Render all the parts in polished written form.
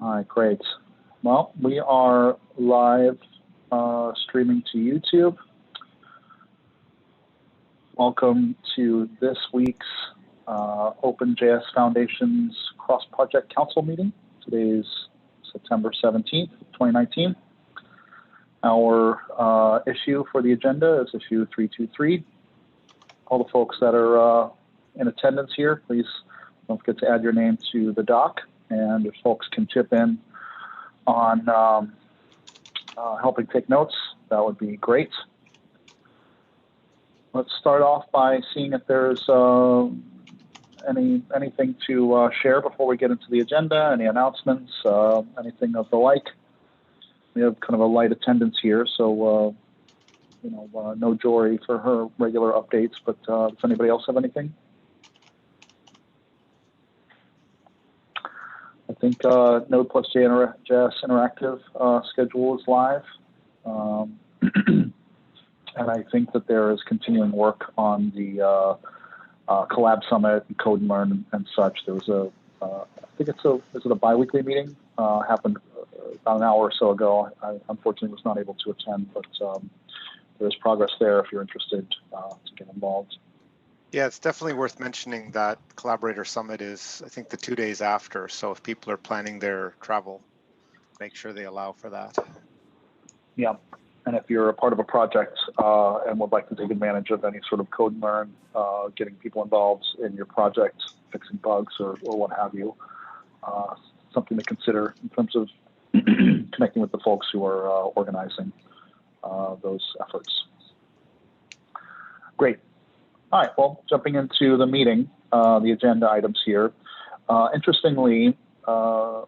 All right, great. Well, we are live streaming to YouTube. Welcome to this week's OpenJS Foundation's Cross-Project Council meeting. Today is September 17th, 2019. Our issue for the agenda is issue 323. All the folks that are in attendance here, please don't forget to add your name to the doc. And if folks can chip in on helping take notes, that would be great. Let's start off by seeing if there's anything to share before we get into the agenda, any announcements, anything of the like. We have kind of a light attendance here, so no Jory for her regular updates, but does anybody else have anything? I think Node+JS Interactive schedule is live. And I think that there is continuing work on the Collab Summit, and Code and Learn, and such. There was I think is it a bi-weekly meeting? Happened about an hour or so ago. I unfortunately was not able to attend, but there's progress there if you're interested to get involved. Yeah, it's definitely worth mentioning that Collaborator Summit is, I think, the 2 days after. So if people are planning their travel, make sure they allow for that. Yeah, and if you're a part of a project and would like to take advantage of any sort of Code and Learn, getting people involved in your project, fixing bugs or what have you, something to consider in terms of connecting with the folks who are organizing those efforts. Great. All right, well, jumping into the meeting, the agenda items here. Interestingly,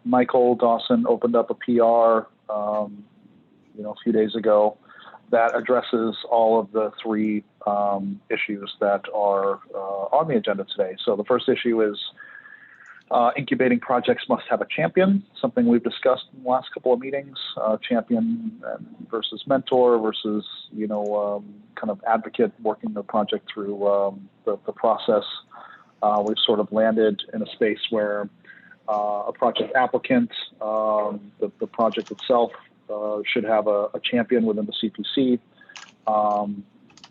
Michael Dawson opened up a PR a few days ago that addresses all of the three issues that are on the agenda today. So the first issue is incubating projects must have a champion, something we've discussed in the last couple of meetings, champion versus mentor versus, kind of advocate working the project through the process. We've sort of landed in a space where a project applicant, the project itself should have a champion within the CPC,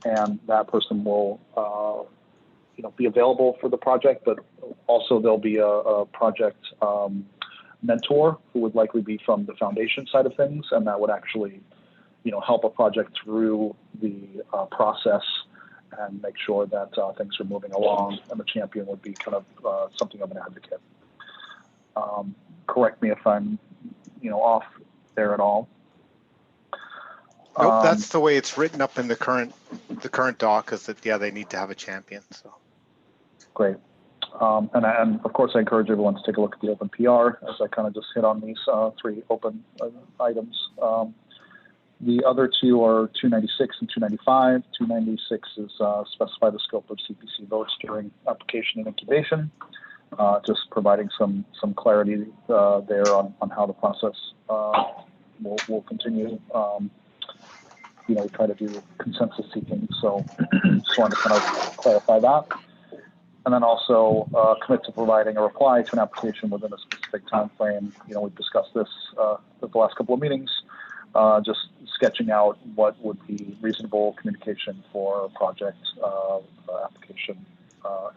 and that person will be available for the project, but also there'll be a project mentor who would likely be from the foundation side of things, and that would actually, help a project through the process and make sure that things are moving along, and the champion would be kind of something of an advocate. Correct me if I'm, off there at all. Nope, that's the way it's written up in the current doc, is that, yeah, they need to have a champion. So. Great. And of course, I encourage everyone to take a look at the open PR, as I kind of just hit on these three open items. The other two are 296 and 295. 296 is specify the scope of CPC votes during application and incubation, just providing some clarity there on how the process will continue. We try to do consensus seeking, so just wanted to kind of clarify that. And then also commit to providing a reply to an application within a specific time frame. We've discussed this at the last couple of meetings, just sketching out what would be reasonable communication for project application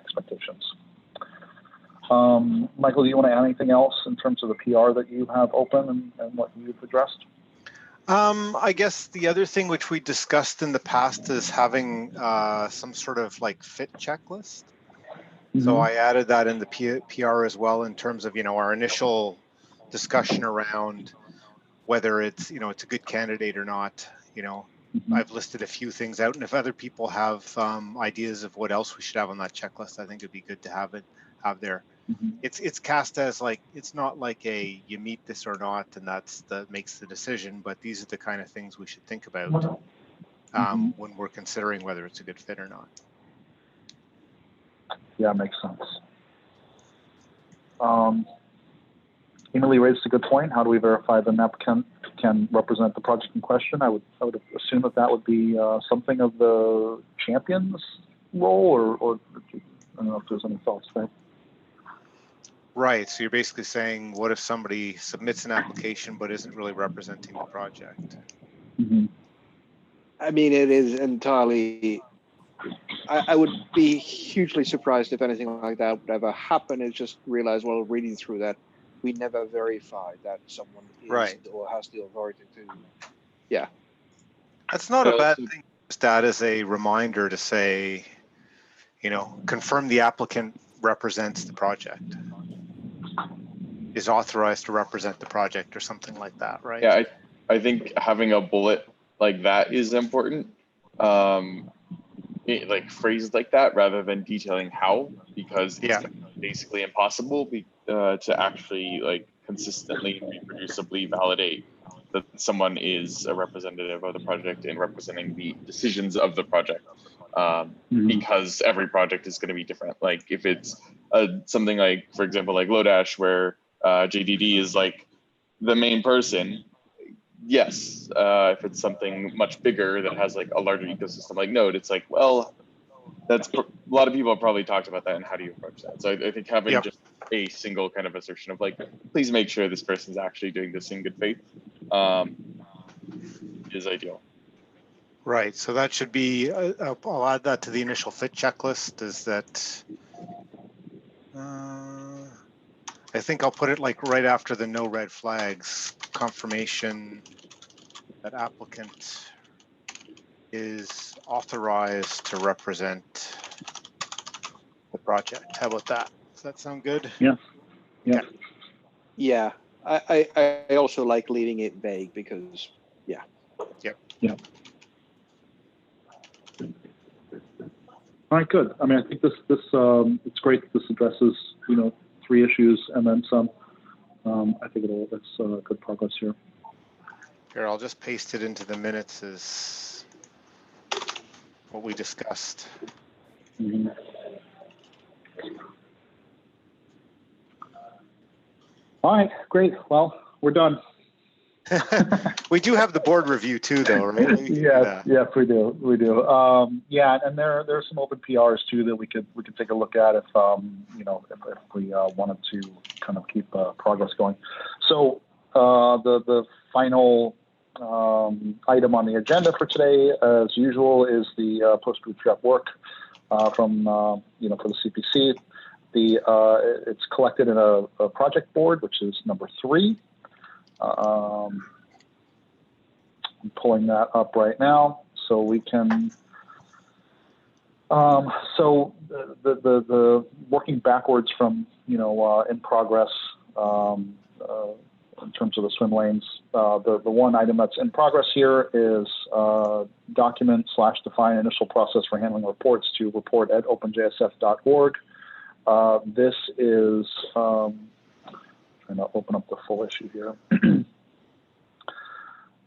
expectations. Michael, do you want to add anything else in terms of the PR that you have open and what you've addressed? I guess the other thing which we discussed in the past is having some sort of like fit checklist. Mm-hmm. So I added that in the PR as well in terms of, our initial discussion around whether it's, it's a good candidate or not. Mm-hmm. I've listed a few things out, and if other people have ideas of what else we should have on that checklist, I think it'd be good to have there. Mm-hmm. It's cast as like, it's not like you meet this or not, and that makes the decision, but these are the kind of things we should think about when we're considering whether it's a good fit or not. Yeah, makes sense. Emily raised a good point. How do we verify that an applicant can represent the project in question? I would assume that would be something of the champion's role, or I don't know if there's any thoughts there. Right. So you're basically saying, what if somebody submits an application but isn't really representing the project? Mm-hmm. I mean, it is entirely. I would be hugely surprised if anything like that would ever happen. It's just realize, while reading through that, we never verified that someone is Right. or has the authority to. Yeah. That's not a bad thing. Just that as a reminder to say, confirm the applicant represents the project, is authorized to represent the project or something like that, right? Yeah, I think having a bullet like that is important. Like phrased like that rather than detailing how, because it's basically impossible to actually like consistently and reproducibly validate that someone is a representative of the project and representing the decisions of the project, because every project is going to be different. Like if it's something like, for example, like Lodash, where JDD is like the main person, yes. If it's something much bigger that has like a larger ecosystem like Node, it's like, well, a lot of people have probably talked about that, and how do you approach that? So I think having just a single kind of assertion of like, please make sure this person's actually doing this in good faith, is ideal. Right. So that should be, I'll add that to the initial fit checklist, is that, I think I'll put it like right after the no red flags, confirmation that applicant is authorized to represent the project. How about that? Does that sound good? Yeah. Yeah. Okay. Yeah. I also like leaving it vague because, yeah. Yep. Yeah. All right, good. I mean, I think this it's great that this addresses 3 issues and then some. I think it's good progress here. Here, I'll just paste it into the minutes as what we discussed. Mm-hmm. All right, great. Well, we're done. We do have the board review too, though, right? Yes, we do. Yeah, and there are some open PRs too that we could take a look at if if we wanted to kind of keep progress going. So the final item on the agenda for today, as usual, is the post bootstrap work from for the CPC. It's collected in a project board, which is number 3. I'm pulling that up right now so we can. So the working backwards from in progress in terms of the swim lanes. The one item that's in progress here is document/define initial process for handling reports to report@openjsf.org. This is trying to open up the full issue here.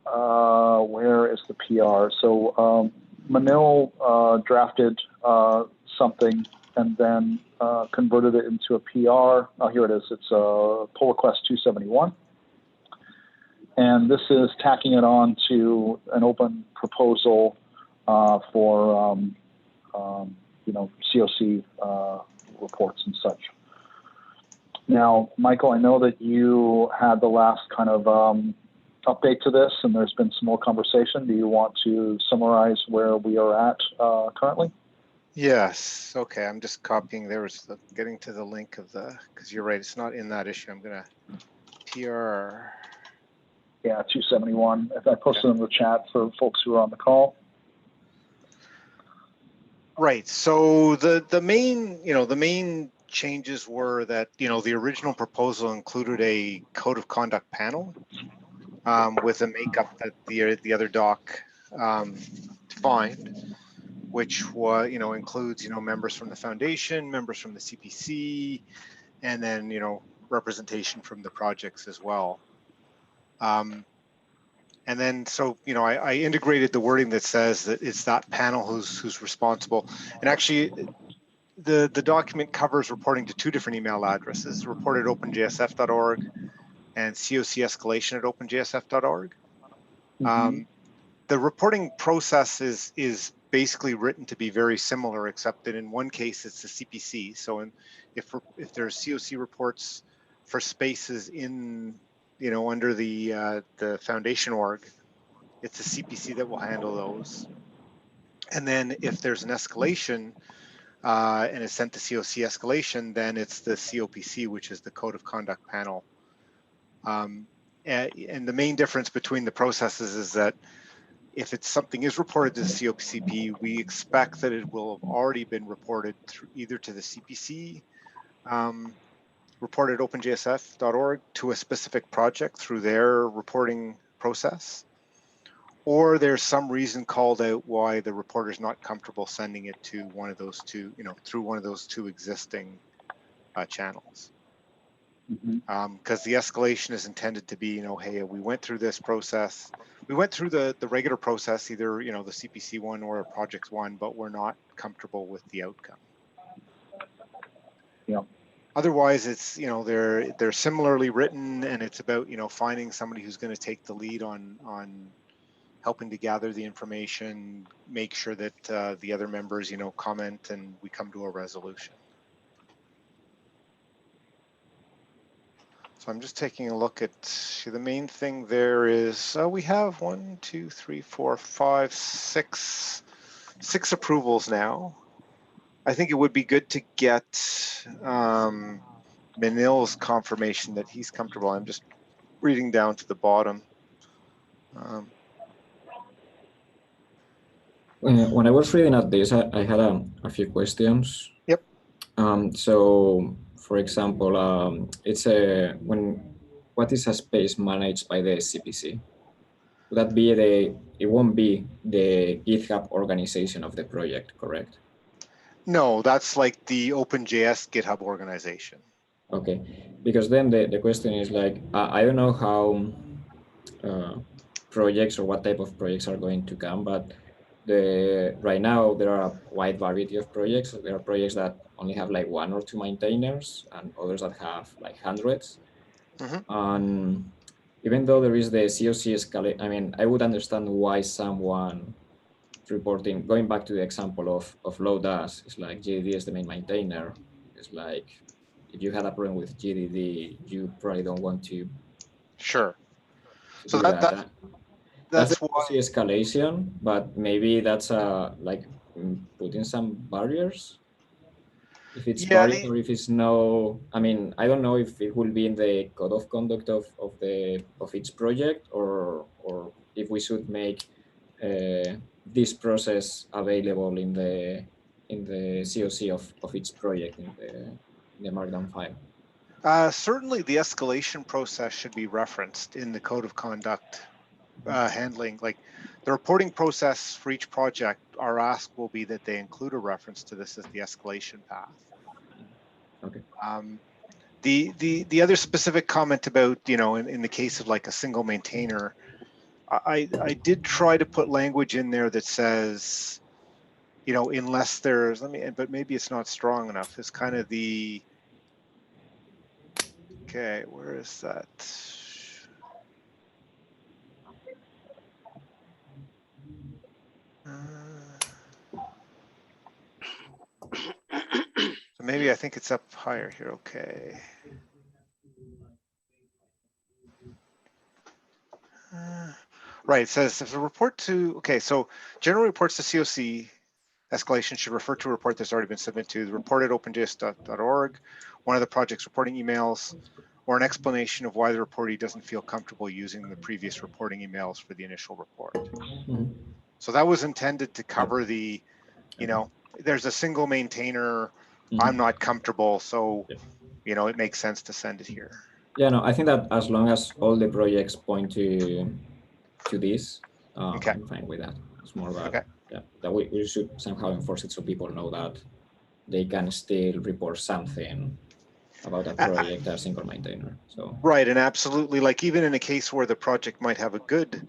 Where is the PR? So Manil drafted something and then converted it into a PR. Oh, here it is. It's pull request 271. And this is tacking it on to an open proposal for COC reports and such. Now, Michael, I know that you had the last kind of update to this, and there's been some more conversation. Do you want to summarize where we are at currently? Yes. Okay. I'm just copying. There was getting to the link of because you're right. It's not in that issue. I'm gonna PR. Yeah, 271. If I posted in the chat for folks who are on the call. Right. So the main changes were that the original proposal included a code of conduct panel with a makeup that the other doc defined, which includes members from the foundation, members from the CPC, and then representation from the projects as well. And then so I integrated the wording that says that it's that panel who's responsible. And actually, the document covers reporting to 2 different email addresses: report@openjsf.org and COC-escalation@openjsf.org. The reporting process is basically written to be very similar, except that in one case it's the CPC. So if there's COC reports for spaces in, under the foundation org, it's the CPC that will handle those. And then if there's an escalation and it's sent to COC escalation, then it's the COPC, which is the Code of Conduct panel. And the main difference between the processes is that if something is reported to the COPCP, we expect that it will have already been reported through either to the CPC, reported openjsf.org to a specific project through their reporting process, or there's some reason called out why the reporter is not comfortable sending it to one of those two, through one of those two existing channels. Because the escalation is intended to be, hey, we went through this process. We went through the regular process, either, the CPC one or project one, but we're not comfortable with the outcome. Yeah. Otherwise, it's, they're similarly written, and it's about, finding somebody who's going to take the lead on helping to gather the information, make sure that the other members, comment, and we come to a resolution. So I'm just taking a look at the main thing there is we have 1, 2, 3, 4, 5, 6 approvals now. I think it would be good to get Manil's confirmation that he's comfortable. I'm just reading down to the bottom. When I was reading at this, I had a few questions. Yep. So, for example, it's what is a space managed by the CPC? Would that be it won't be the GitHub organization of the project, correct? No, that's like the OpenJS GitHub organization. Okay, because then the question is like, I don't know how projects or what type of projects are going to come, but right now there are a wide variety of projects. There are projects that only have like 1 or 2 maintainers, and others that have like hundreds. And even though there is the COC escalate, I mean, I would understand why someone reporting, going back to the example of Lodash, it's like GDD is the main maintainer. It's like, if you had a problem with GDD, you probably don't want to. Sure. So do that. That's the why escalation, but maybe that's like putting some barriers. If it's barriers or if it's no, I mean, I don't know if it will be in the code of conduct of each project, or if we should make this process available in the COC of each project in the Markdown file. Certainly the escalation process should be referenced in the code of conduct handling. Like the reporting process for each project, our ask will be that they include a reference to this as the escalation path. Okay. The other specific comment about, in the case of like a single maintainer, I did try to put language in there that says, unless there's, but maybe it's not strong enough. It's kind of the, okay, where is that? So maybe I think it's up higher here. Okay. Right. It says if a report to, okay, so general reports to COC escalation should refer to a report that's already been submitted to the report at openjs.org, one of the project's reporting emails, or an explanation of why the reportee doesn't feel comfortable using the previous reporting emails for the initial report. So that was intended to cover the, there's a single maintainer, I'm not comfortable, so, it makes sense to send it here. Yeah, no, I think that as long as all the projects point to this, Okay. I'm fine with that. It's more about that we should somehow enforce it so people know that they can still report something about a project as single maintainer. So right, and absolutely, like even in a case where the project might have a good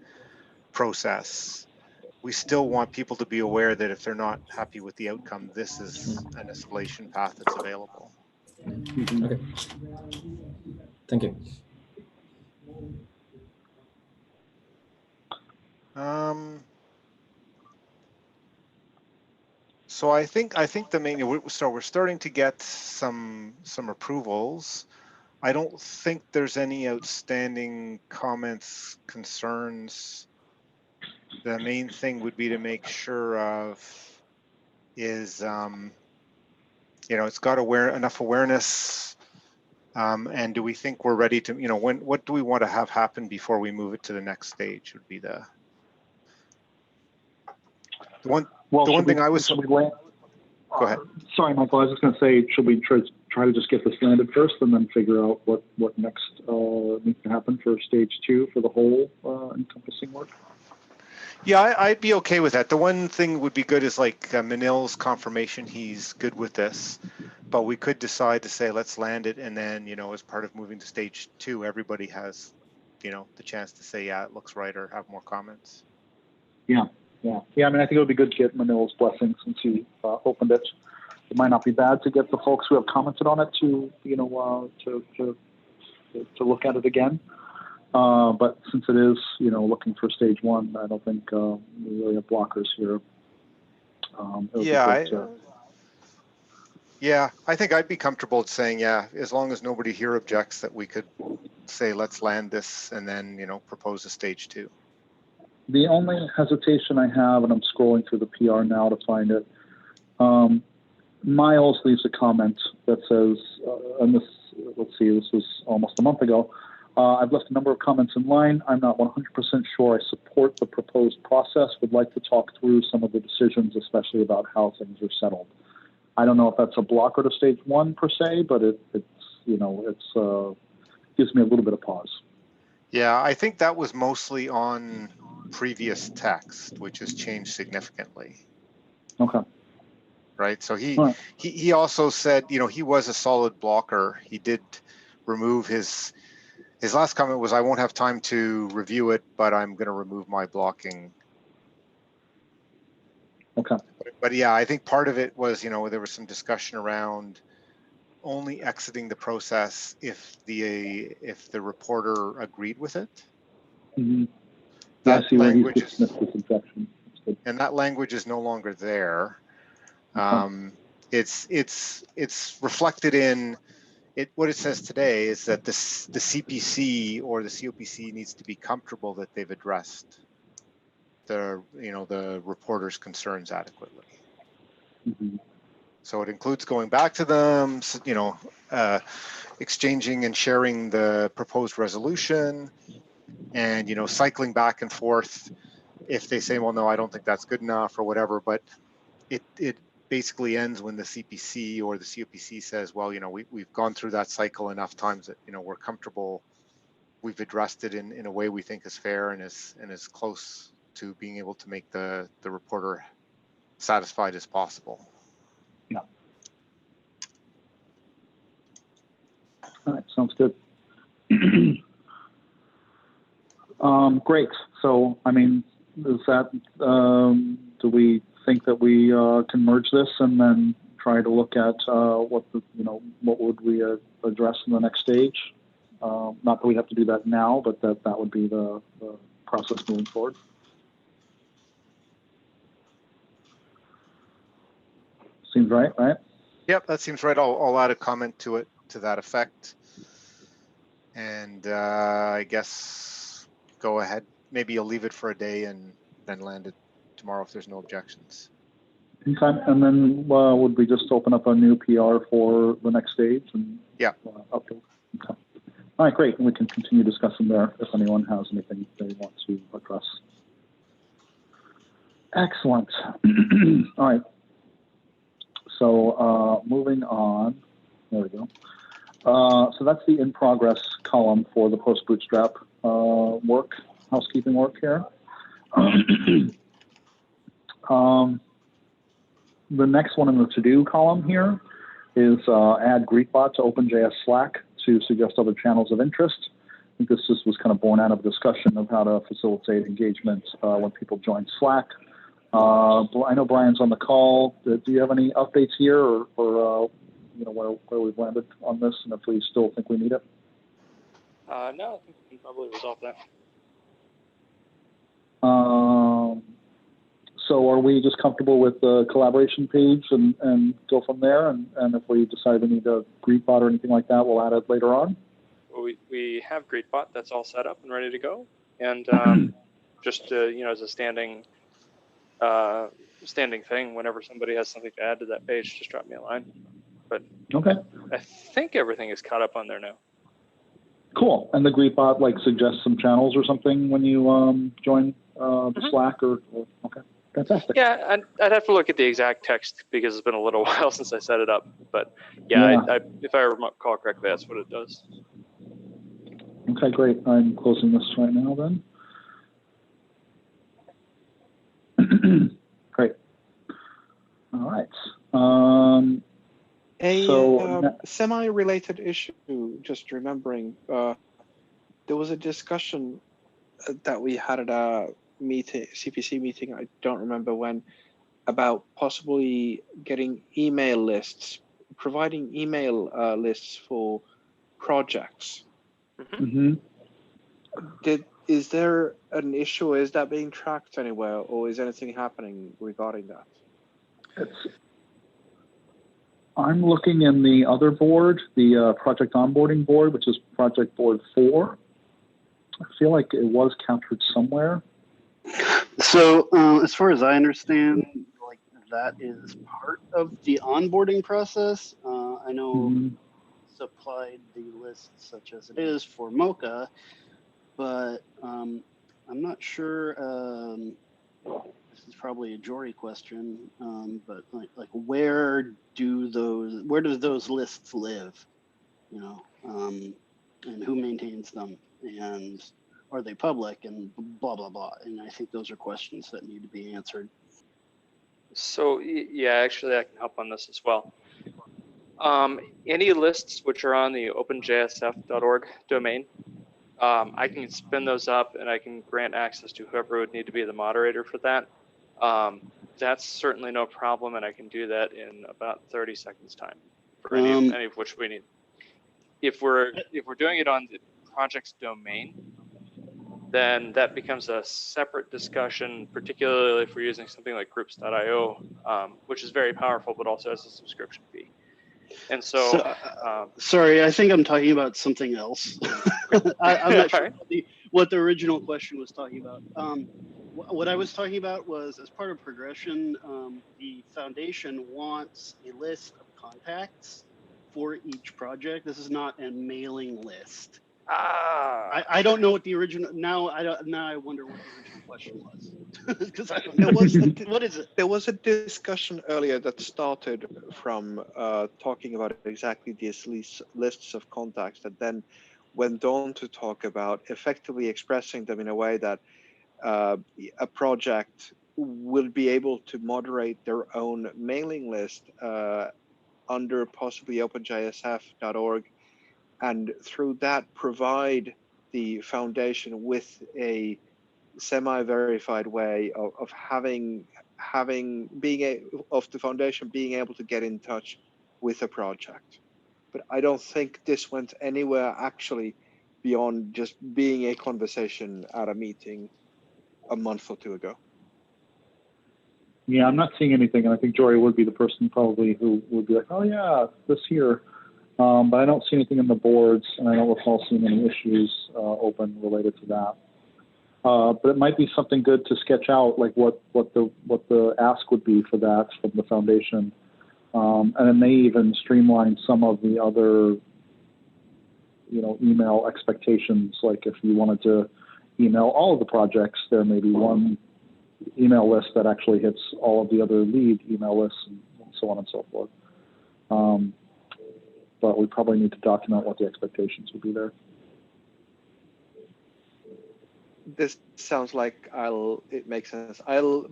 process, we still want people to be aware that if they're not happy with the outcome, this is an escalation path that's available. Okay. Thank you. So I think the main, so we're starting to get some approvals. I don't think there's any outstanding comments, concerns. The main thing would be to make sure of is, you know, it's got enough awareness. And do we think we're ready to, you know, what do we want to have happen before we move it to the next stage would be the one thing I was. Go ahead. Sorry, Michael. I was just going to say, should we try to just get this landed first, and then figure out what next needs to happen for stage 2 for the whole encompassing work? Yeah, I'd be okay with that. The one thing would be good is like Manil's confirmation he's good with this, but we could decide to say let's land it, and then, you know, as part of moving to stage 2, everybody has, you know, the chance to say yeah, it looks right, or have more comments. Yeah. I mean, I think it would be good to get Manil's blessing since he opened it. It might not be bad to get the folks who have commented on it to, you know, to look at it again. But since it is, you know, looking for stage 1, I don't think we really have blockers here. Yeah, I think I'd be comfortable saying, yeah, as long as nobody here objects, that we could say, let's land this and then, you know, propose a stage 2. The only hesitation I have, and I'm scrolling through the PR now to find it, Miles leaves a comment that says, and this, let's see, this was almost a month ago, I've left a number of comments in line. I'm not 100% sure I support the proposed process. Would like to talk through some of the decisions, especially about how things are settled. I don't know if that's a blocker to stage 1 per se, but it's, you know, it's gives me a little bit of pause. Yeah, I think that was mostly on previous text, which has changed significantly. Okay. Right. So he also said, you know, he was a solid blocker. He did remove his last comment was, I won't have time to review it, but I'm going to remove my blocking. Okay. But yeah, I think part of it was, you know, there was some discussion around only exiting the process if the reporter agreed with it. Mm-hmm. That I see language where he's dismissed this objection. And that language is no longer there. It's reflected in it. What it says today is that the CPC or the COPC needs to be comfortable that they've addressed the reporter's concerns adequately. Mm-hmm. So it includes going back to them, you know, exchanging and sharing the proposed resolution, and, you know, cycling back and forth if they say, well, no, I don't think that's good enough or whatever. But it basically ends when the CPC or the COPC says, well, you know, we've gone through that cycle enough times that, you know, we're comfortable, we've addressed it in a way we think is fair and is close to being able to make the reporter satisfied as possible. Yeah. All right, sounds good. Great. So, I mean, is that, do we think that we can merge this and then try to look at what would we address in the next stage? Not that we have to do that now, but that would be the process moving forward. Seems right? Yep, that seems right. I'll add a comment to it to that effect. And I guess go ahead. Maybe you'll leave it for a day and then land it tomorrow if there's no objections. Okay. And then would we just open up a new PR for the next stage? And yeah. Update? Okay. All right, great. And we can continue discussing there if anyone has anything they want to address. Excellent. All right. So moving on. There we go. So that's the in progress column for the post bootstrap housekeeping work here. The next one in the to-do column here is add greetbot to OpenJS Slack to suggest other channels of interest. I think this was kind of born out of a discussion of how to facilitate engagement when people join Slack. I know Brian's on the call. Do you have any updates here, or you know, where we've landed on this, and if we still think we need it? No, I think we can probably resolve that. So are we just comfortable with the collaboration page and go from there? And if we decide we need a greetbot or anything like that, we'll add it later on? Well, we have greetbot that's all set up and ready to go. And just as a standing thing, whenever somebody has something to add to that page, just drop me a line. But okay, I think everything is caught up on there now. Cool. And the greetbot like suggests some channels or something when you join the Slack or okay. Fantastic. Yeah, I'd have to look at the exact text because it's been a little while since I set it up. But yeah. If I recall correctly, that's what it does. Okay, great. I'm closing this right now then. Great. All right. A semi-related issue, just remembering, there was a discussion that we had at a meeting, CPC meeting, I don't remember when, about possibly getting email lists, providing email lists for projects. Mm-hmm. Is there an issue? Is that being tracked anywhere, or is anything happening regarding that? I'm looking in the other board, the project onboarding board, which is project board 4. I feel like it was captured somewhere. So as far as I understand, like that is part of the onboarding process. I know supplied the list such as it is for Mocha, but I'm not sure. This is probably a Jory question, but like where do those lists live? And who maintains them, and are they public, and blah blah blah. And I think those are questions that need to be answered. So yeah, actually I can help on this as well. Any lists which are on the openjsf.org domain, I can spin those up and I can grant access to whoever would need to be the moderator for that. That's certainly no problem, and I can do that in about 30 seconds time for any of which we need. If we're doing it on the project's domain, then that becomes a separate discussion, particularly if we're using something like groups.io, which is very powerful, but also has a subscription fee. And so sorry, I think I'm talking about something else. I'm not sure what the original question was talking about. What I was talking about was, as part of progression, the foundation wants a list of contacts for each project. This is not a mailing list. I don't know what the original. Now I wonder what the original question was, because I don't know. What is it? There was a discussion earlier that started from talking about exactly these lists of contacts, that then went on to talk about effectively expressing them in a way that a project will be able to moderate their own mailing list under possibly openjsf.org, and through that provide the foundation with a semi-verified way of the foundation being able to get in touch with a project. But I don't think this went anywhere actually beyond just being a conversation at a meeting a month or two ago. Yeah, I'm not seeing anything, and I think Jory would be the person probably who would be like, oh yeah, this here. But I don't see anything in the boards, and I don't recall seeing any issues open related to that. But it might be something good to sketch out, like what the ask would be for that from the foundation, and it may even streamline some of the other, email expectations. Like if you wanted to email all of the projects, there may be one email list that actually hits all of the other lead email lists, and so on and so forth. But we probably need to document what the expectations would be there. This sounds like it makes sense. I'll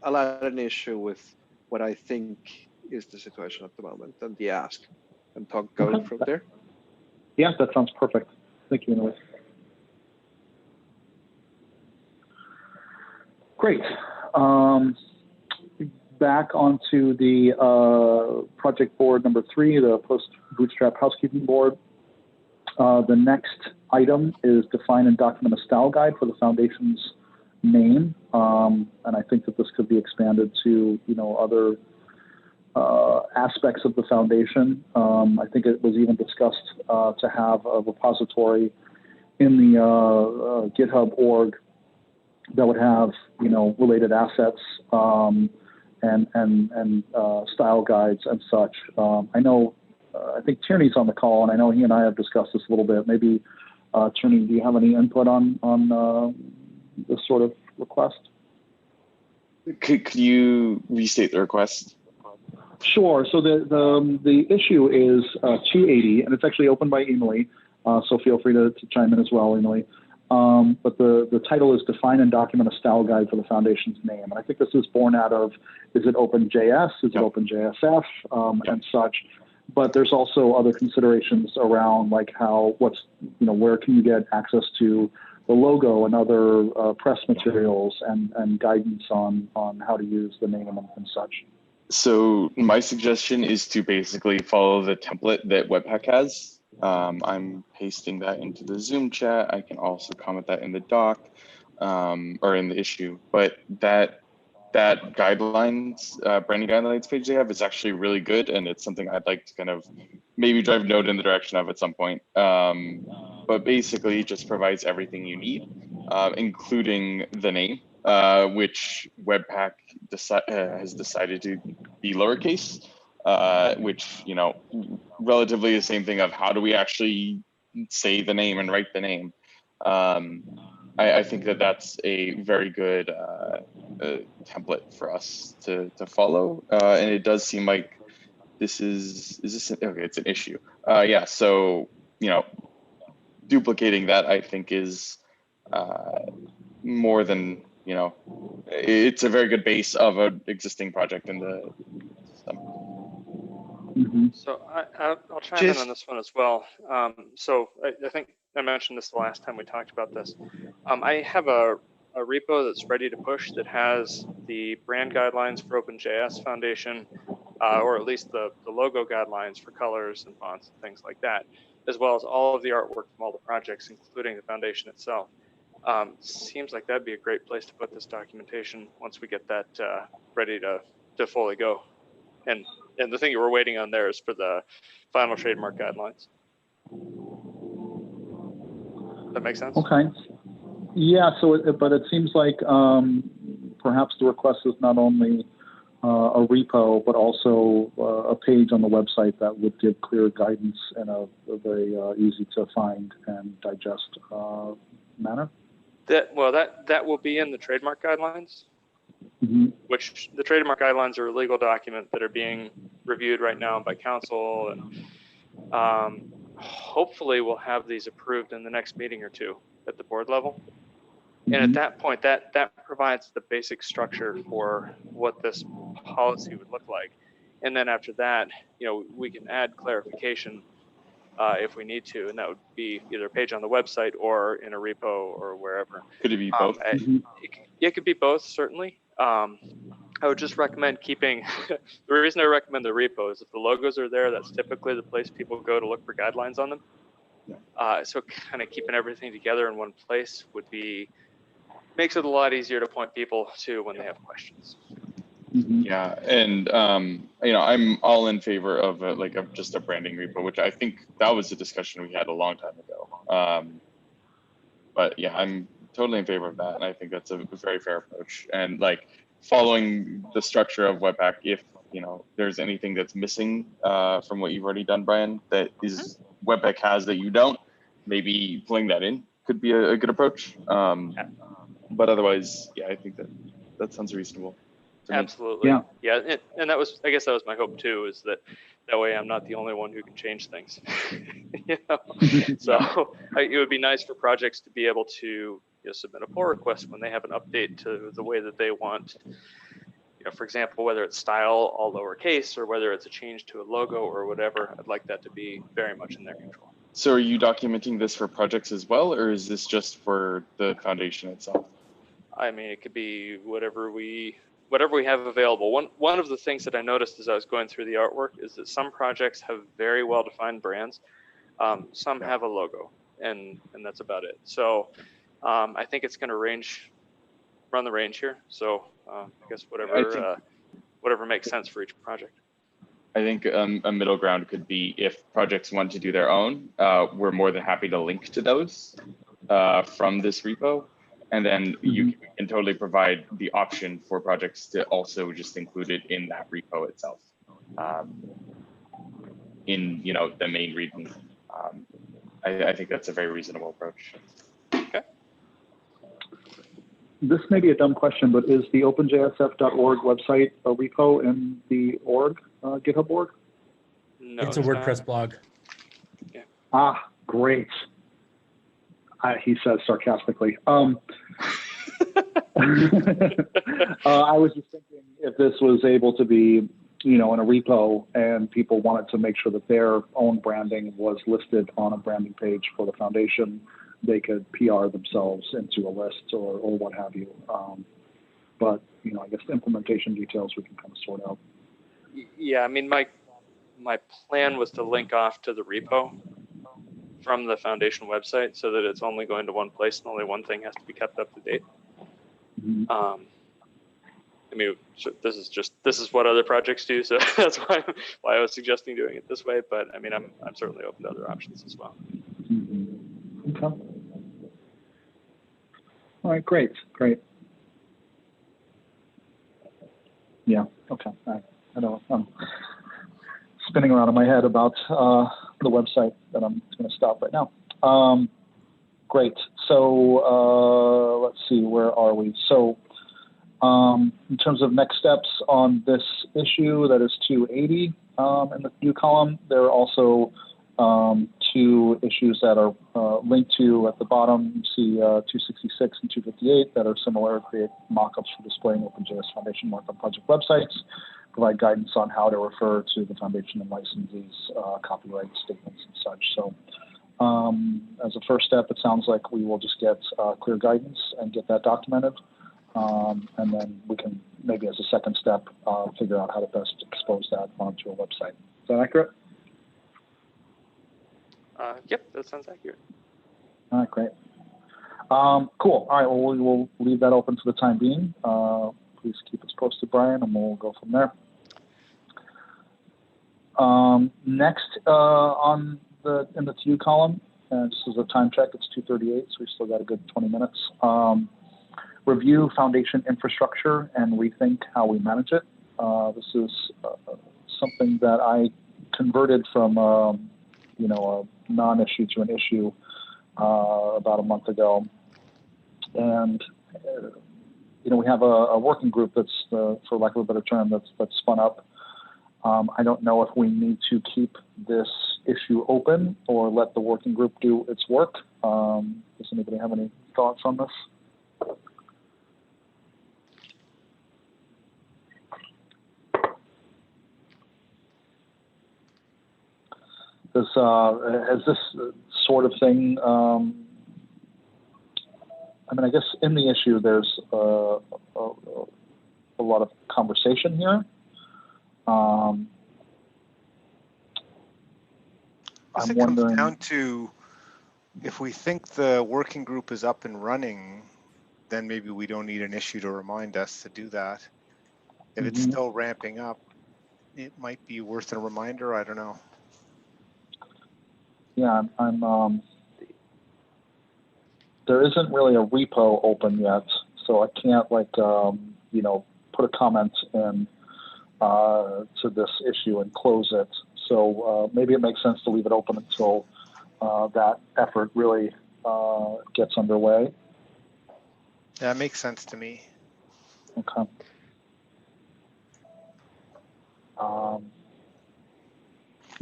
add an issue with what I think is the situation at the moment and the ask, and going from there. Yeah, that sounds perfect. Thank you, Inouye. Great. Back onto the project board number 3, the post-bootstrap housekeeping board. The next item is define and document a style guide for the foundation's name, and I think that this could be expanded to other aspects of the foundation. I think it was even discussed to have a repository in the GitHub org that would have related assets and style guides and such. I think Tierney's on the call, and I know he and I have discussed this a little bit. Maybe Tierney, do you have any input on this sort of request? Could you restate the request? Sure. So the issue is 280, and it's actually opened by Emily. So feel free to chime in as well, Emily. But the title is Define and Document a Style Guide for the Foundation's Name. And I think this is born out of, is it OpenJS? Is it OpenJSF? And such. But there's also other considerations around like where can you get access to the logo and other press materials and guidance on how to use the name and such. So my suggestion is to basically follow the template that Webpack has. I'm pasting that into the Zoom chat. I can also comment that in the doc or in the issue. But that guidelines, branding guidelines page they have is actually really good, and it's something I'd like to kind of maybe drive Node in the direction of at some point. But basically, it just provides everything you need, including the name, which Webpack has decided to be lowercase. Which, relatively the same thing of how do we actually say the name and write the name. I think that's a very good template for us to follow. And it does seem like this okay, it's an issue. Yeah, so, duplicating that I think is more than, it's a very good base of an existing project in the system. Mm-hmm. So I'll chime in on this one as well. So I think I mentioned this the last time we talked about this. I have a repo that's ready to push that has the brand guidelines for OpenJS Foundation, or at least the logo guidelines for colors and fonts and things like that, as well as all of the artwork from all the projects, including the foundation itself. Seems like that'd be a great place to put this documentation once we get that ready to fully go. And the thing that we're waiting on there is for the final trademark guidelines. That makes sense? Okay. Yeah, but it seems like perhaps the request is not only a repo, but also a page on the website that would give clear guidance in a very easy to find and digest manner. That will be in the trademark guidelines. Mm-hmm. Which the trademark guidelines are a legal document that are being reviewed right now by council, and hopefully we'll have these approved in the next meeting or two at the board level. Mm-hmm. And at that point, that provides the basic structure for what this policy would look like. And then after that, we can add clarification if we need to, and that would be either a page on the website or in a repo or wherever. Could it be both? It could be both, certainly. I would just recommend keeping, the reason I recommend the repo is if the logos are there, that's typically the place people go to look for guidelines on them. So kind of keeping everything together in one place makes it a lot easier to point people to when they have questions. Mm-hmm. Yeah, and I'm all in favor of just a branding repo, which I think that was a discussion we had a long time ago. But yeah, I'm totally in favor of that, and I think that's a very fair approach. And following the structure of Webpack, if there's anything that's missing from what you've already done, Brian, that is Webpack has that you don't, maybe pulling that in could be a good approach. But otherwise, yeah, I think that sounds reasonable. Absolutely. Yeah. And I guess that was my hope too, is that way I'm not the only one who can change things. So it would be nice for projects to be able to submit a pull request when they have an update to the way that they want, for example, whether it's style all lowercase or whether it's a change to a logo or whatever. I'd like that to be very much in their control. So are you documenting this for projects as well, or is this just for the foundation itself? I mean, it could be whatever we have available. One of the things that I noticed as I was going through the artwork is that some projects have very well-defined brands. Some have a logo, and that's about it. So I think it's going to range run the range here. So I guess whatever makes sense for each project. I think a middle ground could be if projects want to do their own, we're more than happy to link to those from this repo. And then you can totally provide the option for projects to also just include it in that repo itself, in the main README. I think that's a very reasonable approach. Okay. This may be a dumb question, but is the OpenJSF.org website a repo in the org, GitHub org? No, it's a WordPress blog. Yeah. Ah, great. He says sarcastically. I was just thinking if this was able to be, in a repo and people wanted to make sure that their own branding was listed on a branding page for the foundation, they could PR themselves into a list or what have you. But, I guess the implementation details we can kind of sort out. Yeah, I mean, my plan was to link off to the repo from the foundation website so that it's only going to one place and only one thing has to be kept up to date. I mean, so this is what other projects do, so that's why I was suggesting doing it this way. But I mean, I'm certainly open to other options as well. Okay. All right, great. Yeah. Okay. I know I'm spinning around in my head about the website that I'm going to stop right now. Great. So let's see, where are we? So in terms of next steps on this issue, that is 280 in the view column, there are also two issues that are linked to at the bottom. You see 266 and 258 that are similar, create mockups for displaying OpenJS Foundation markup project websites, provide guidance on how to refer to the foundation and licensees, copyright statements and such. So as a first step, it sounds like we will just get clear guidance and get that documented. And then we can maybe as a second step, figure out how to best expose that onto a website. Is that accurate? Yep, that sounds accurate. All right, great. Cool. All right, well, we will leave that open for the time being. Please keep us posted, Brian, and we'll go from there. Next, in the to-do column, and this is a time check, it's 2:38, so we still got a good 20 minutes. Review foundation infrastructure and rethink how we manage it. This is something that I converted from, a non-issue to an issue about a month ago. And, we have a working group that's, for lack of a better term, that's spun up. I don't know if we need to keep this issue open or let the working group do its work. Does anybody have any thoughts on this? Has this sort of thing, I guess in the issue there's a lot of conversation here. I'm it wondering, comes down to if we think the working group is up and running, then maybe we don't need an issue to remind us to do that. If it's still ramping up, it might be worth a reminder. I don't know. Yeah, there isn't really a repo open yet, so I can't put a comment in to this issue and close it. So maybe it makes sense to leave it open until that effort really gets underway. That makes sense to me. Okay.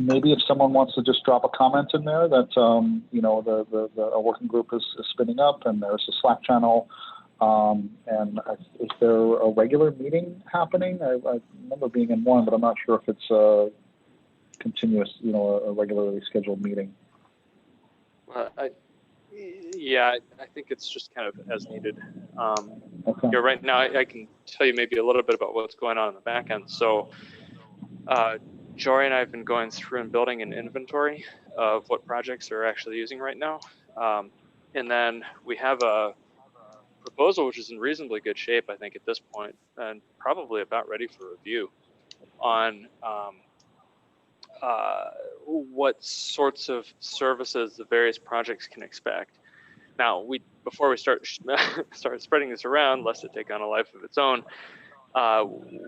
Maybe if someone wants to just drop a comment in there that a working group is spinning up and there's a Slack channel, and is there a regular meeting happening? I remember being in one, but I'm not sure if it's a continuous, a regularly scheduled meeting. I think it's just kind of as needed. Okay. Right now I can tell you maybe a little bit about what's going on in the back end. So Jory and I have been going through and building an inventory of what projects are actually using right now. And then we have proposal, which is in reasonably good shape, I think, at this point, and probably about ready for review on what sorts of services the various projects can expect. Now, before we start spreading this around, lest it take on a life of its own,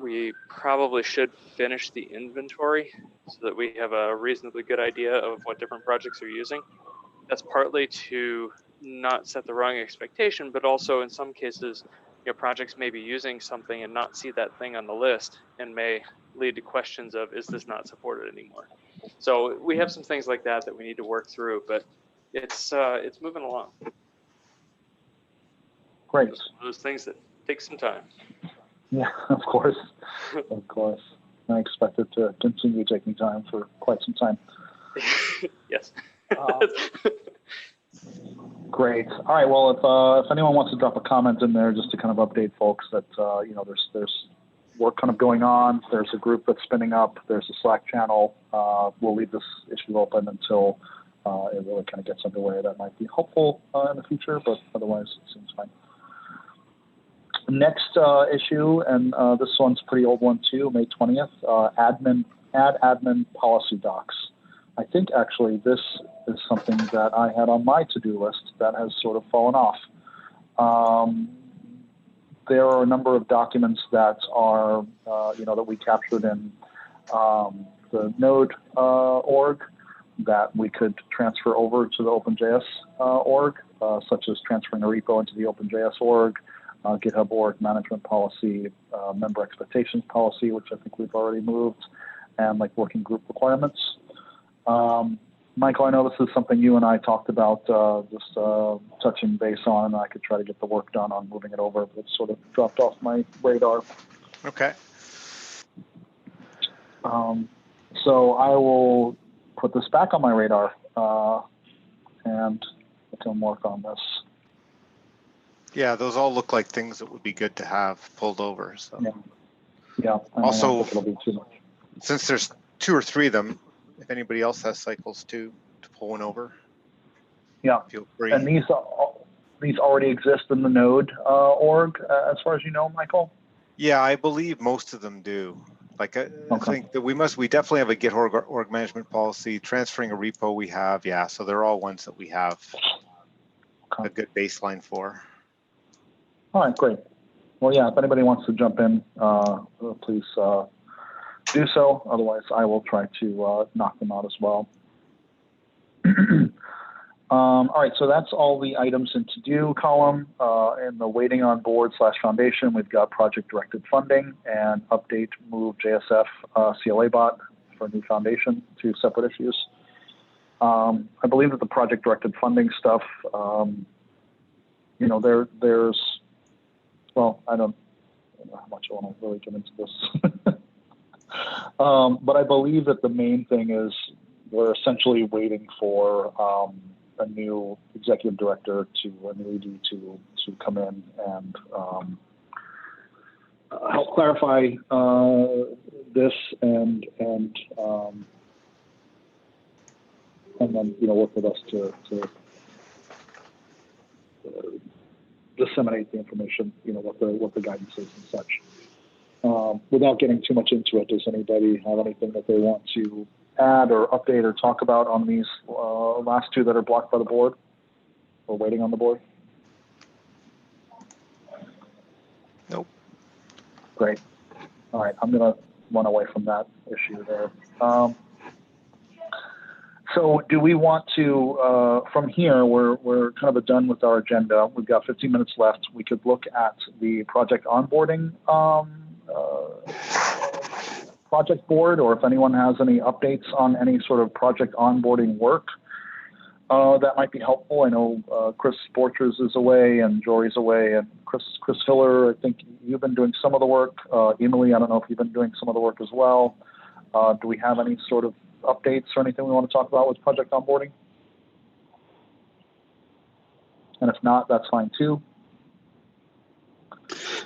we probably should finish the inventory so that we have a reasonably good idea of what different projects are using. That's partly to not set the wrong expectation, but also in some cases, projects may be using something and not see that thing on the list and may lead to questions of, is this not supported anymore? So we have some things like that we need to work through, but it's moving along. Great. It's one of those things that takes some time. Yeah, of course. Of course. I expect it to continue taking time for quite some time. Yes. Great. All right. Well, if anyone wants to drop a comment in there just to kind of update folks that there's work kind of going on. There's a group that's spinning up. There's a Slack channel. We'll leave this issue open until it really kind of gets underway. That might be helpful in the future, but otherwise it seems fine. Next issue, and this one's a pretty old one too, May 20th, add admin policy docs. I think actually this is something that I had on my to-do list that has sort of fallen off. There are a number of documents that are, that we captured in the Node org that we could transfer over to the OpenJS org, such as transferring a repo into the OpenJS org, GitHub org management policy, member expectations policy, which I think we've already moved, and like working group requirements. Michael, I know this is something you and I talked about, just touching base on, and I could try to get the work done on moving it over, but it's sort of dropped off my radar. Okay. So I will put this back on my radar, and I can work on this. Yeah, those all look like things that would be good to have pulled over. So. Yeah. Also, I don't think it'll be too much. Since there's 2 or 3 of them, if anybody else has cycles to pull one over, feel free. And these already exist in the Node org, as far as you know, Michael? Yeah, I believe most of them do. Like I think that we definitely have a Git org management policy. Transferring a repo we have, so they're all ones that we have a good baseline for. All right, great. Well, yeah, if anybody wants to jump in, please do so. Otherwise, I will try to knock them out as well. All right, so that's all the items in to-do column. In the waiting on board / foundation, we've got project-directed funding and update move JSF CLA bot for new foundation, 2 separate issues. I believe that the project-directed funding stuff, there's, well, I don't know how much I want to really get into this. But I believe that the main thing is we're essentially waiting for a new executive director, a new ED to come in and help clarify this and then work with us to disseminate the information, what the guidance is and such. Without getting too much into it, does anybody have anything that they want to add or update or talk about on these last 2 that are blocked by the board or waiting on the board? Nope. Great. All right, I'm going to run away from that issue there. So do we want to, from here, we're kind of done with our agenda. We've got 15 minutes left. We could look at the project onboarding project board, or if anyone has any updates on any sort of project onboarding work that might be helpful. I know Chris Borchers is away and Jory's away, and Chris Hiller, I think you've been doing some of the work. Emily, I don't know if you've been doing some of the work as well. Do we have any sort of updates or anything we want to talk about with project onboarding? And if not, that's fine too.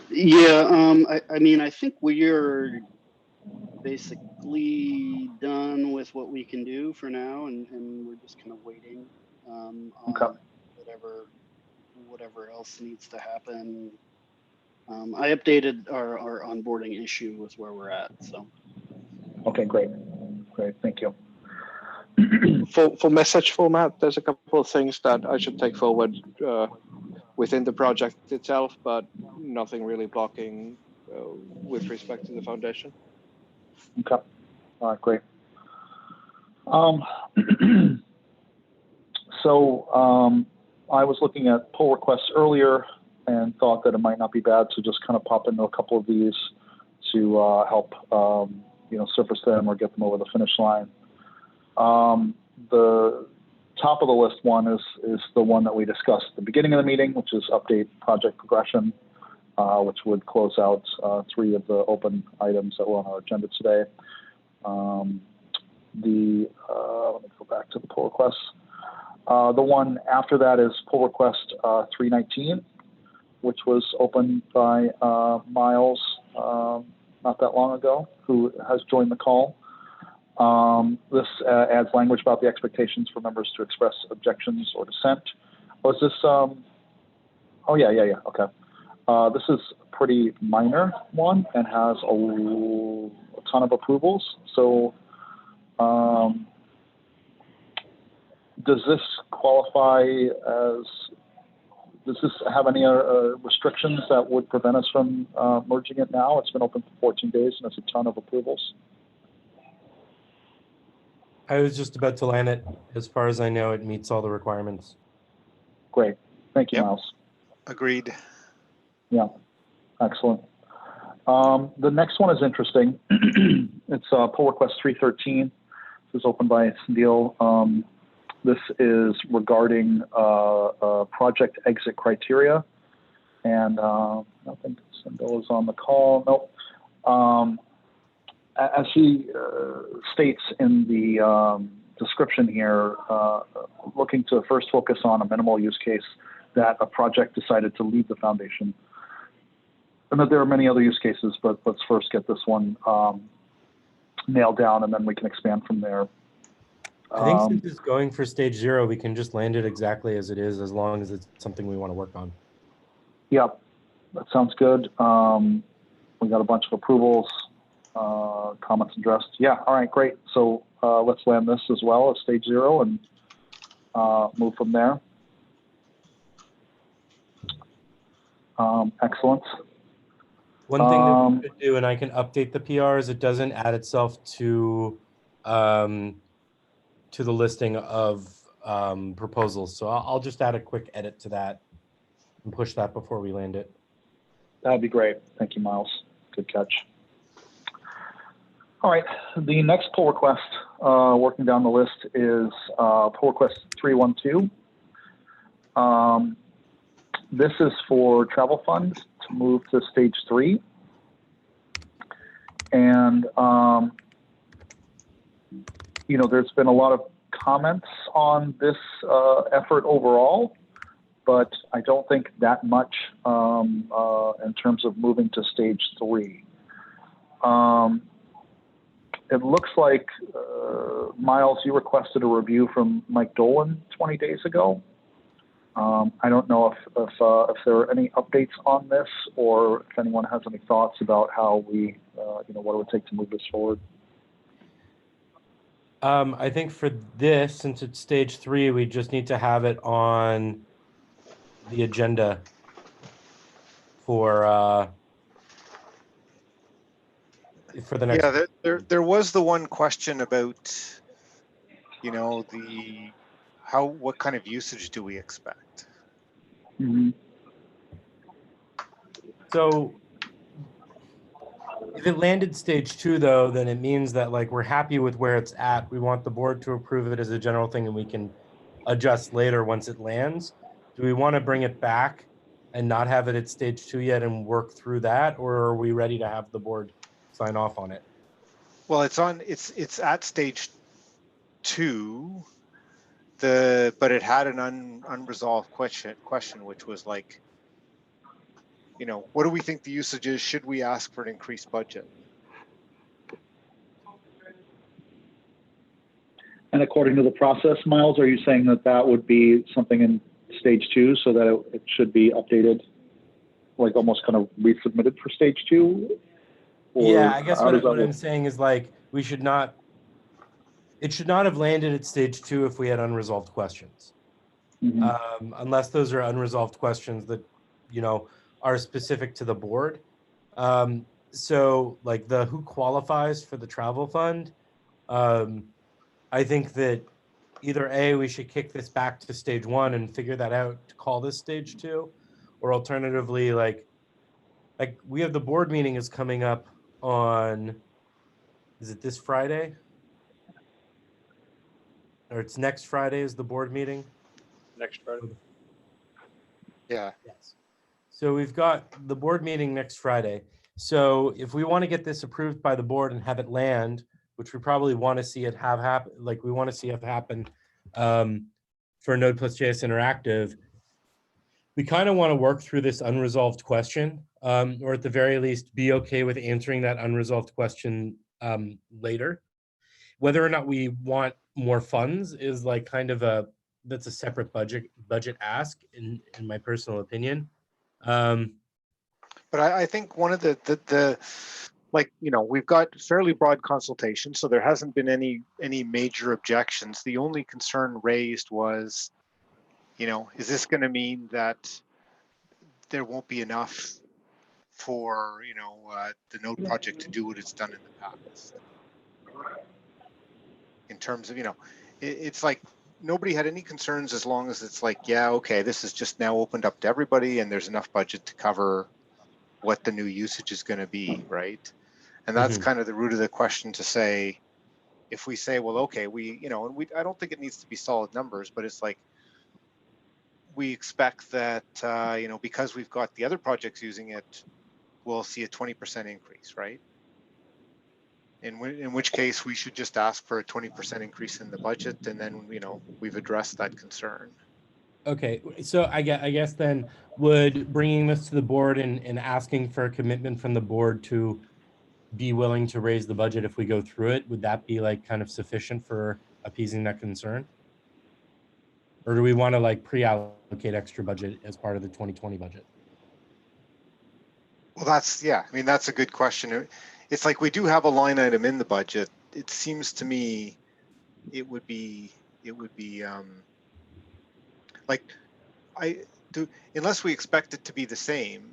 Yeah, I mean, I think we're basically done with what we can do for now, and we're just kind of waiting on whatever whatever else needs to happen. I updated our onboarding issue with where we're at. So. Okay, great. Great, thank you. For message format, there's a couple of things that I should take forward within the project itself, but nothing really blocking with respect to the foundation. Okay, all right, great. I was looking at pull requests earlier and thought that it might not be bad to just kind of pop into a couple of these to help surface them or get them over the finish line. The top of the list one is the one that we discussed at the beginning of the meeting, which is update project progression, which would close out 3 of the open items that were on our agenda today. Let me go back to the pull requests. The one after that is pull request 319, which was opened by Miles not that long ago, who has joined the call. This adds language about the expectations for members to express objections or dissent. Was this, oh yeah, okay. This is a pretty minor one and has a ton of approvals. So does this qualify as, does this have any restrictions that would prevent us from merging it now? It's been open for 14 days and it's a ton of approvals. I was just about to land it. As far as I know, it meets all the requirements. Great. Thank you, Yep. Miles. Agreed. Yeah, excellent. The next one is interesting. It's pull request 313. This is opened by Sandil. This is regarding project exit criteria. And I don't think Sandil is on the call. Nope. As he states in the description here, looking to first focus on a minimal use case that a project decided to leave the foundation. And that there are many other use cases, but let's first get this one nailed down and then we can expand from there. I think since it's going for stage 0, we can just land it exactly as it is, as long as it's something we want to work on. Yeah, that sounds good. We got a bunch of approvals, comments addressed. Yeah, all right, great. So let's land this as well as stage 0 and move from there. Excellent. One thing that we could do, and I can update the PR, is it doesn't add itself to the listing of proposals. So I'll just add a quick edit to that and push that before we land it. That'd be great. Thank you, Miles. Good catch. All right, the next pull request, working down the list, is pull request 312. This is for travel funds to move to stage 3. And, there's been a lot of comments on this effort overall, but I don't think that much in terms of moving to stage 3. It looks like, Miles, you requested a review from Mike Dolan 20 days ago. I don't know if there are any updates on this or if anyone has any thoughts about how we, what it would take to move this forward. I think for this, since it's stage 3, we just need to have it on the agenda for the next. Yeah, there was the one question about, what kind of usage do we expect? Mm-hmm. So if it landed stage 2, though, then it means that we're happy with where it's at. We want the board to approve it as a general thing, and we can adjust later once it lands. Do we want to bring it back and not have it at stage 2 yet and work through that, or are we ready to have the board sign off on it? Well, it's at stage 2. But it had an unresolved question, which was what do we think the usage is? Should we ask for an increased budget? And according to the process, Miles, are you saying that would be something in stage 2 so that it should be updated, like almost kind of resubmitted for stage 2? Or Yeah, I guess how does that what I'm work? saying is like it should not have landed at stage 2 if we had unresolved questions. Unless those are unresolved questions that, you know, are specific to the board. So like the who qualifies for the travel fund, I think that either A, we should kick this back to stage 1 and figure that out to call this stage 2, or alternatively, like we have the board meeting is coming up on, is it this Friday? Or it's next Friday is the board meeting? Next Friday. Yeah. Yes. So we've got the board meeting next Friday. So if we want to get this approved by the board and have it land, which we probably want to see it have happen, like we want to see it happen for Node+JS Interactive, we kind of want to work through this unresolved question, or at the very least be okay with answering that unresolved question later. Whether or not we want more funds is like kind of that's a separate budget ask in my personal opinion. But I think one of the like, you know, we've got fairly broad consultation, so there hasn't been any major objections. The only concern raised was, you know, is this going to mean that there won't be enough for, you know, the Node project to do what it's done in the past? In terms of, you know, it's like nobody had any concerns as long as it's like, yeah, okay, this is just now opened up to everybody and there's enough budget to cover what the new usage is going to be, right? And that's kind of the root of the question, to say, if we say, well, okay, we, you know, and I don't think it needs to be solid numbers, but it's like, we expect that, you know, because we've got the other projects using it, we'll see a 20% increase, right? In which case we should just ask for a 20% increase in the budget, and then, you know, we've addressed that concern. Okay, so I guess then would bringing this to the board and asking for a commitment from the board to be willing to raise the budget if we go through it, would that be like kind of sufficient for appeasing that concern? Or do we want to like pre-allocate extra budget as part of the 2020 budget? Well, that's, yeah, I mean, that's a good question. It's like we do have a line item in the budget. It seems to me it would be like, unless we expect it to be the same,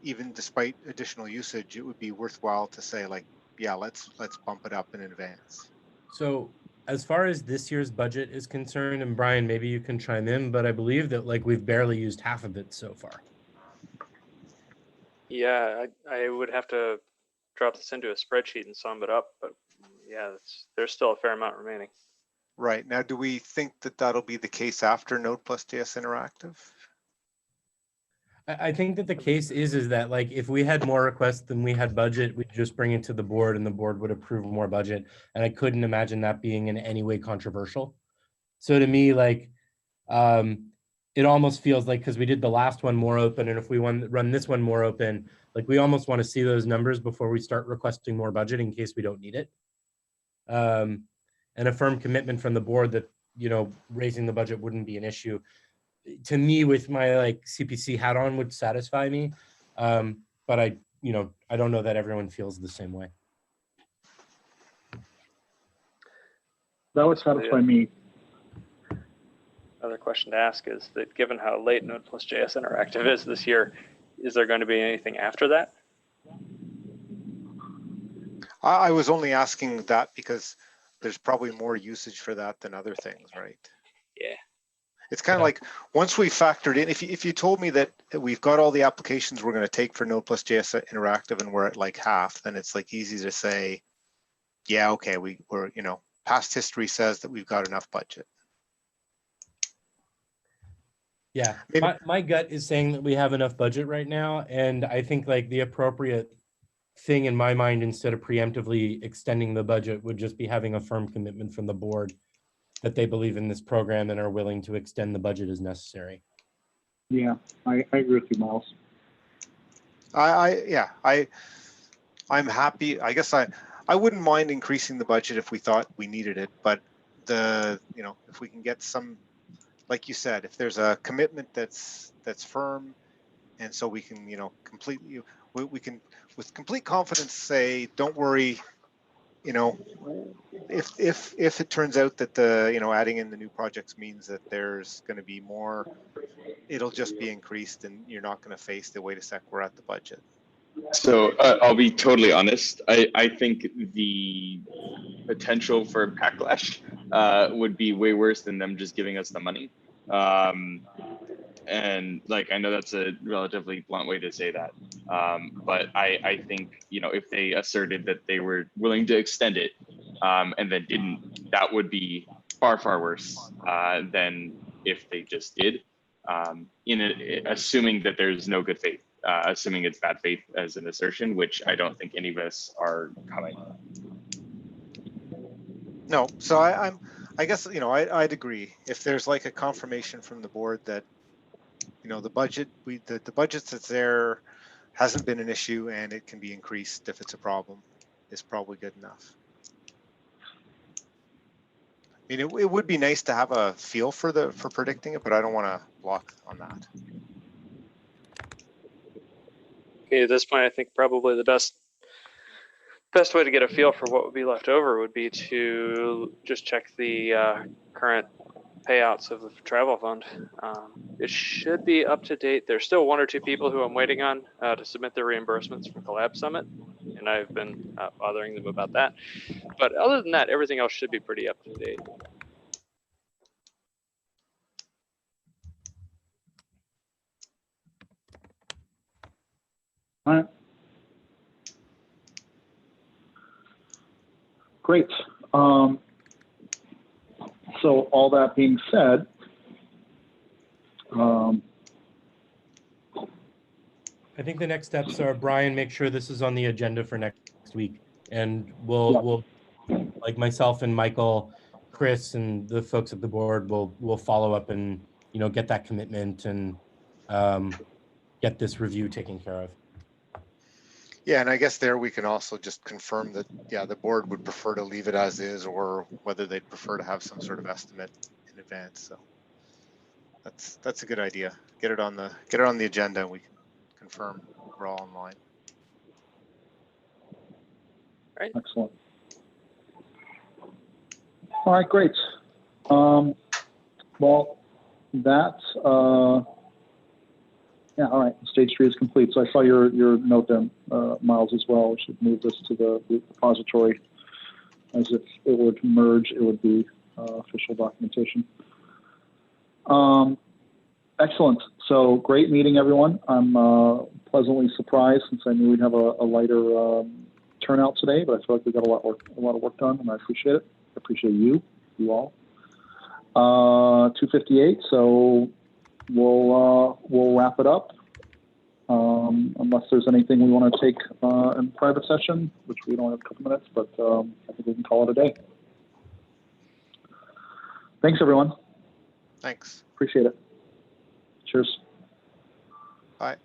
even despite additional usage, it would be worthwhile to say, like, yeah, let's bump it up in advance. So as far as this year's budget is concerned, and Brian, maybe you can chime in, but I believe that like we've barely used half of it so far. Yeah, I would have to drop this into a spreadsheet and sum it up, but yeah, there's still a fair amount remaining. Right. Now, do we think that that'll be the case after Node+JS Interactive? I think that the case is that like if we had more requests than we had budget, we'd just bring it to the board and the board would approve more budget. And I couldn't imagine that being in any way controversial. So to me, like it almost feels like, because we did the last one more open, and if we run this one more open, like we almost want to see those numbers before we start requesting more budget in case we don't need it. And a firm commitment from the board that, you know, raising the budget wouldn't be an issue. To me, with my like CPC hat on, would satisfy me. But I don't know that everyone feels the same way. That would satisfy me. Another question to ask is that given how late Node+JS Interactive is this year, is there going to be anything after that? I was only asking that because there's probably more usage for that than other things, right? Yeah. It's kind of like, once we factored in, if you told me that we've got all the applications we're going to take for Node+JS Interactive and we're at like half, then it's like easy to say, yeah, okay, we're, you know, past history says that we've got enough budget. Yeah, my gut is saying that we have enough budget right now. And I think like the appropriate thing in my mind, instead of preemptively extending the budget, would just be having a firm commitment from the board that they believe in this program and are willing to extend the budget as necessary. Yeah, I agree with you, Miles. I'm happy. I guess I wouldn't mind increasing the budget if we thought we needed it, but if we can get some like you said, if there's a commitment that's firm, and so we can, you know, completely, we can with complete confidence say, don't worry, you know, if it turns out that the, you know, adding in the new projects means that there's going to be more, it'll just be increased, and you're not going to face the wait a sec, we're at the budget. So I'll be totally honest. I think the potential for backlash would be way worse than them just giving us the money. And like, I know that's a relatively blunt way to say that. But I think, you know, if they asserted that they were willing to extend it and then didn't, that would be far, far worse than if they just did, assuming that there's no good faith. Assuming it's bad faith as an assertion, which I don't think any of us are coming. No, so I guess, you know, I'd agree if there's like a confirmation from the board that, you know, the budget, the budget that's there hasn't been an issue and it can be increased if it's a problem, is probably good enough. I mean, it would be nice to have a feel for predicting it, but I don't want to block on that. Okay, at this point, I think probably the best way to get a feel for what would be left over would be to just check the current payouts of the travel fund. It should be up to date. There's still 1 or 2 people who I'm waiting on to submit their reimbursements from Collab Summit, and I've been bothering them about that. But other than that, everything else should be pretty up to date. All right. Great. So all that being said, I think the next steps are, Brian, make sure this is on the agenda for next week, and we'll like myself and Michael, Chris, and the folks at the board will follow up and, you know, get that commitment and get this review taken care of. Yeah, and I guess there we can also just confirm that, yeah, the board would prefer to leave it as is, or whether they'd prefer to have some sort of estimate in advance. So that's a good idea. Get it on the agenda, and we can confirm we're all in line. Right. Excellent. All right, great. Well, that's yeah. All right, stage 3 is complete. So I saw your note there, Miles, as well. We should move this to the repository, as if it were to merge, it would be official documentation. Excellent. So great meeting, everyone. I'm pleasantly surprised, since I knew we'd have a lighter turnout today, but I feel like we got a lot of work done, and I appreciate it. I appreciate you all. 2:58. So we'll wrap it up. Unless there's anything we want to take in private session, which we don't have a couple minutes, but I think we can call it a day. Thanks, everyone. Thanks. Appreciate it. Cheers. Bye.